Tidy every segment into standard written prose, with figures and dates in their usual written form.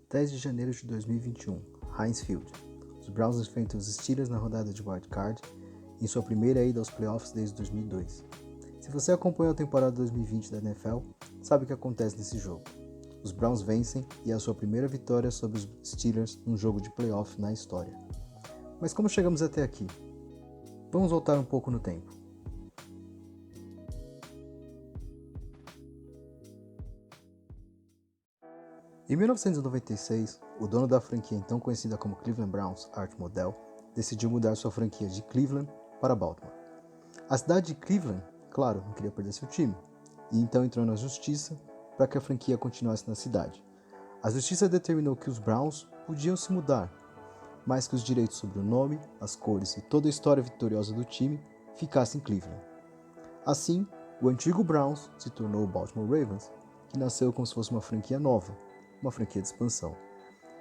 10 de janeiro de 2021, Heinz Field. Os Browns enfrentam os Steelers na rodada de Wild Card em sua primeira ida aos playoffs desde 2002. Se você acompanhou a temporada 2020 da NFL, sabe o que acontece nesse jogo. Os Browns vencem e é a sua primeira vitória sobre os Steelers num jogo de playoff na história. Mas como chegamos até aqui? Vamos voltar um pouco no tempo. Em 1996, o dono da franquia então conhecida como Cleveland Browns, Art Modell, decidiu mudar sua franquia de Cleveland para Baltimore. A cidade de Cleveland, claro, não queria perder seu time, e então entrou na justiça para que a franquia continuasse na cidade. A justiça determinou que os Browns podiam se mudar, mas que os direitos sobre o nome, as cores e toda a história vitoriosa do time ficassem em Cleveland. Assim, o antigo Browns se tornou o Baltimore Ravens, que nasceu como se fosse uma franquia nova, uma franquia de expansão.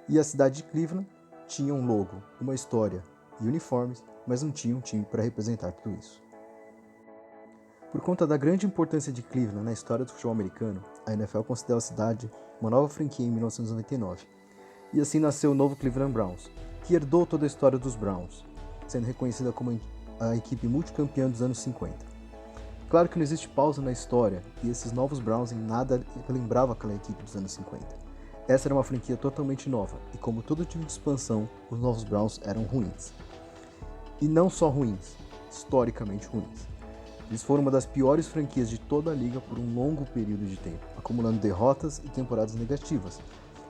E a cidade de Cleveland tinha um logo, uma história e uniformes, mas não tinha um time para representar tudo isso. Por conta da grande importância de Cleveland na história do futebol americano, a NFL considerou a cidade uma nova franquia em 1999. E assim nasceu o novo Cleveland Browns, que herdou toda a história dos Browns, sendo reconhecida como a equipe multicampeã dos anos 50. Claro que não existe pausa na história, e esses novos Browns em nada lembravam aquela equipe dos anos 50. Essa era uma franquia totalmente nova, e como todo time de expansão, os novos Browns eram ruins. E não só ruins, historicamente ruins. Eles foram uma das piores franquias de toda a liga por um longo período de tempo, acumulando derrotas e temporadas negativas,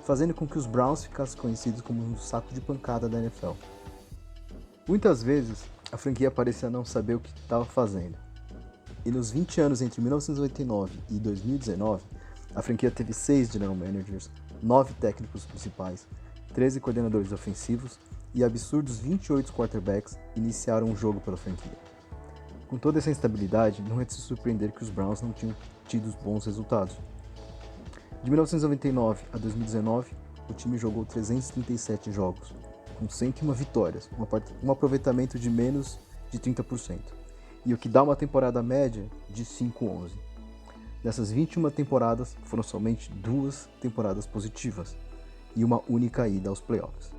fazendo com que os Browns ficassem conhecidos como um saco de pancada da NFL. Muitas vezes, a franquia parecia não saber o que estava fazendo. E nos 20 anos entre 1989 e 2019, a franquia teve 6 general managers, 9 técnicos principais, 13 coordenadores ofensivos e absurdos 28 quarterbacks iniciaram um jogo pela franquia. Com toda essa instabilidade, não é de se surpreender que os Browns não tinham tido bons resultados. De 1999 a 2019, o time jogou 337 jogos, com 101 vitórias, um aproveitamento de menos de 30%, e o que dá uma temporada média de 5-11. Dessas 21 temporadas, foram somente 2 temporadas positivas e uma única ida aos playoffs.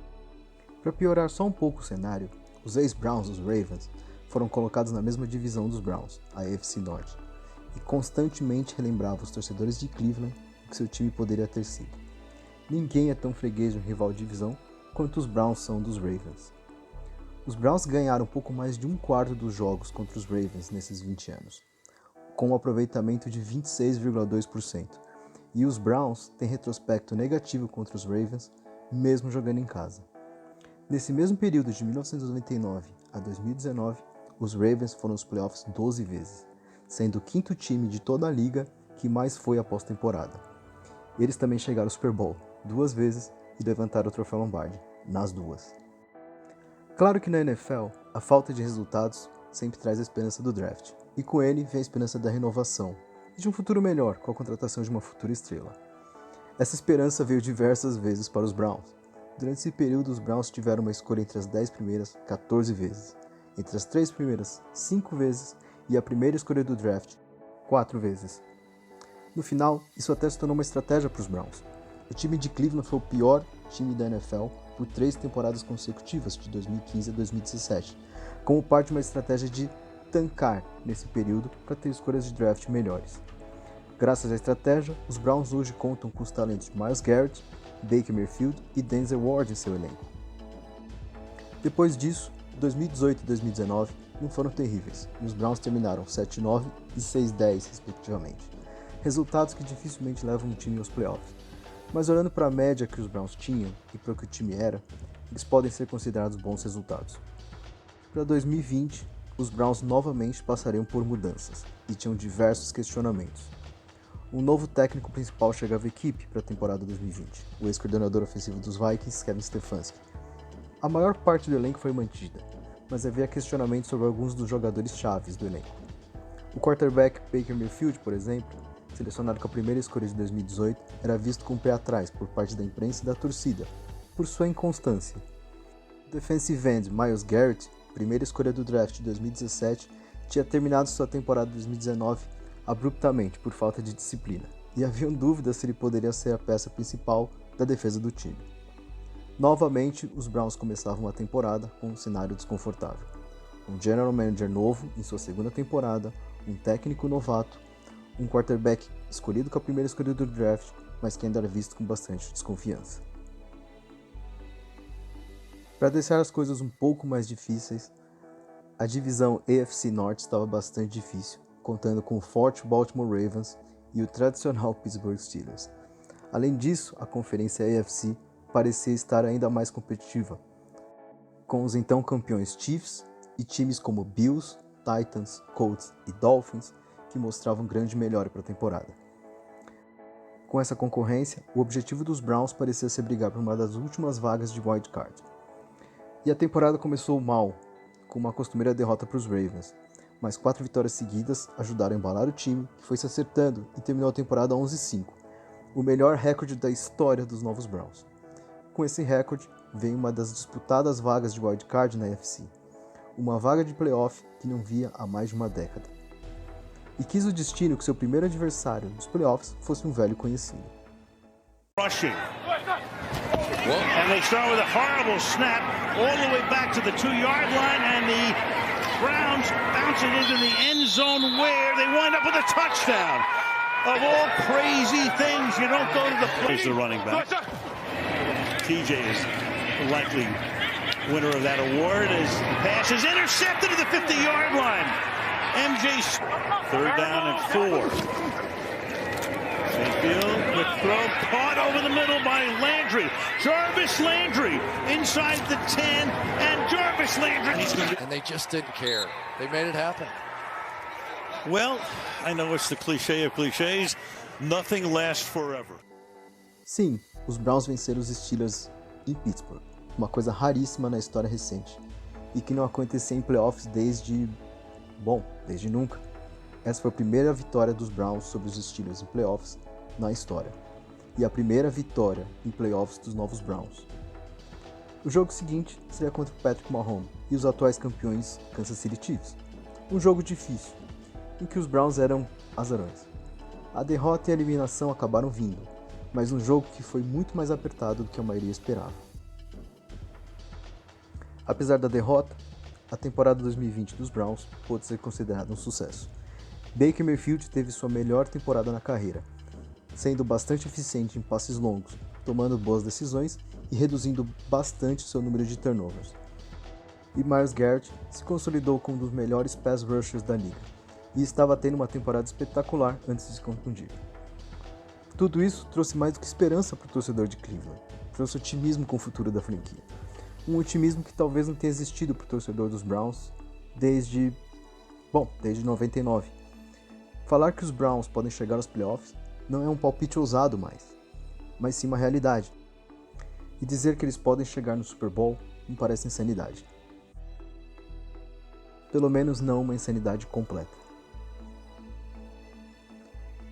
Para piorar só um pouco o cenário, os ex-Browns, os Ravens, foram colocados na mesma divisão dos Browns, a AFC Norte, e constantemente relembravam os torcedores de Cleveland o que seu time poderia ter sido. Ninguém é tão freguês de um rival de divisão quanto os Browns são dos Ravens. Os Browns ganharam pouco mais de um quarto dos jogos contra os Ravens nesses 20 anos, com um aproveitamento de 26,2%, e os Browns têm retrospecto negativo contra os Ravens, mesmo jogando em casa. Nesse mesmo período de 1999 a 2019, os Ravens foram aos playoffs 12 vezes, sendo o quinto time de toda a liga que mais foi após temporada. Eles também chegaram ao Super Bowl 2 vezes e levantaram o troféu Lombardi, nas 2. Claro que na NFL, a falta de resultados sempre traz a esperança do draft, e com ele vem a esperança da renovação e de um futuro melhor com a contratação de uma futura estrela. Essa esperança veio diversas vezes para os Browns. Durante esse período, os Browns tiveram uma escolha entre as 10 primeiras 14 vezes, entre as 3 primeiras 5 vezes e a primeira escolha do draft 4 vezes. No final, isso até se tornou uma estratégia para os Browns. O time de Cleveland foi o pior time da NFL por 3 temporadas consecutivas, de 2015 a 2017, como parte de uma estratégia de tancar nesse período para ter escolhas de draft melhores. Graças à estratégia, os Browns hoje contam com os talentos de Myles Garrett, Baker Mayfield e Denzel Ward em seu elenco. Depois disso, 2018 e 2019 não foram terríveis, e os Browns terminaram 7-9 e 6-10 respectivamente, resultados que dificilmente levam um time aos playoffs. Mas olhando para a média que os Browns tinham e para o que o time era, eles podem ser considerados bons resultados. Para 2020, os Browns novamente passariam por mudanças e tinham diversos questionamentos. Um novo técnico principal chegava à equipe para a temporada 2020, o ex-coordenador ofensivo dos Vikings, Kevin Stefanski. A maior parte do elenco foi mantida, mas havia questionamentos sobre alguns dos jogadores chaves do elenco. O quarterback Baker Mayfield, por exemplo, selecionado com a primeira escolha de 2018, era visto com o pé atrás por parte da imprensa e da torcida, por sua inconstância. O defensive end Myles Garrett, primeira escolha do draft de 2017, tinha terminado sua temporada de 2019 abruptamente por falta de disciplina, e haviam dúvidas se ele poderia ser a peça principal da defesa do time. Novamente, os Browns começavam a temporada com um cenário desconfortável. Um general manager novo em sua segunda temporada, um técnico novato, um quarterback escolhido com a primeira escolha do draft, mas que ainda era visto com bastante desconfiança. Para deixar as coisas um pouco mais difíceis, a divisão AFC Norte estava bastante difícil, contando com o forte Baltimore Ravens e o tradicional Pittsburgh Steelers. Além disso, a conferência AFC parecia estar ainda mais competitiva, com os então campeões Chiefs e times como Bills, Titans, Colts e Dolphins que mostravam grande melhora para a temporada. Com essa concorrência, o objetivo dos Browns parecia ser brigar por uma das últimas vagas de wild card. E a temporada começou mal, com uma costumeira derrota para os Ravens, mas 4 vitórias seguidas ajudaram a embalar o time, que foi se acertando e terminou a temporada 11-5, o melhor recorde da história dos novos Browns. Com esse recorde, vem uma das disputadas vagas de wild card na AFC, uma vaga de playoff que não via há mais de uma década. E quis o destino que seu primeiro adversário nos playoffs fosse um velho conhecido. Rushing. And they start with a horrible snap all the way back to the 2-yard line, and the Browns bounce it into the end zone where they wind up with a touchdown. Of all crazy things, you don't go to the place. The running back. TJ is likely winner of that award as the pass is intercepted at the 50-yard line. MJ's 3rd down and 4. Mayfield, quick throw, caught over the middle by Landry. Jarvis Landry inside the 10, and Jarvis Landry. And they just didn't care. They made it happen. Well, I know it's the cliché of clichés. Nothing lasts forever. Sim, os Browns venceram os Steelers em Pittsburgh, uma coisa raríssima na história recente, e que não acontecia em playoffs desde nunca. Essa foi a primeira vitória dos Browns sobre os Steelers em playoffs na história, e a primeira vitória em playoffs dos novos Browns. O jogo seguinte seria contra o Patrick Mahomes e os atuais campeões Kansas City Chiefs. Um jogo difícil, em que os Browns eram azarões. A derrota e a eliminação acabaram vindo, mas um jogo que foi muito mais apertado do que a maioria esperava. Apesar da derrota, a temporada 2020 dos Browns pôde ser considerada um sucesso. Baker Mayfield teve sua melhor temporada na carreira, sendo bastante eficiente em passes longos, tomando boas decisões e reduzindo bastante seu número de turnovers. E Myles Garrett se consolidou como um dos melhores pass rushers da liga, e estava tendo uma temporada espetacular antes de se contundir. Tudo isso trouxe mais do que esperança para o torcedor de Cleveland, trouxe otimismo com o futuro da franquia. Um otimismo que talvez não tenha existido para o torcedor dos Browns desde 99. Falar que os Browns podem chegar aos playoffs não é um palpite ousado mais, mas sim uma realidade. E dizer que eles podem chegar no Super Bowl me parece insanidade. Pelo menos não uma insanidade completa.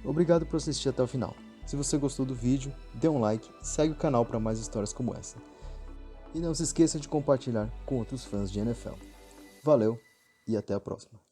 Obrigado por assistir até o final. Se você gostou do vídeo, dê um like e segue o canal para mais histórias como essa. E não se esqueça de compartilhar com outros fãs de NFL. Valeu e até a próxima.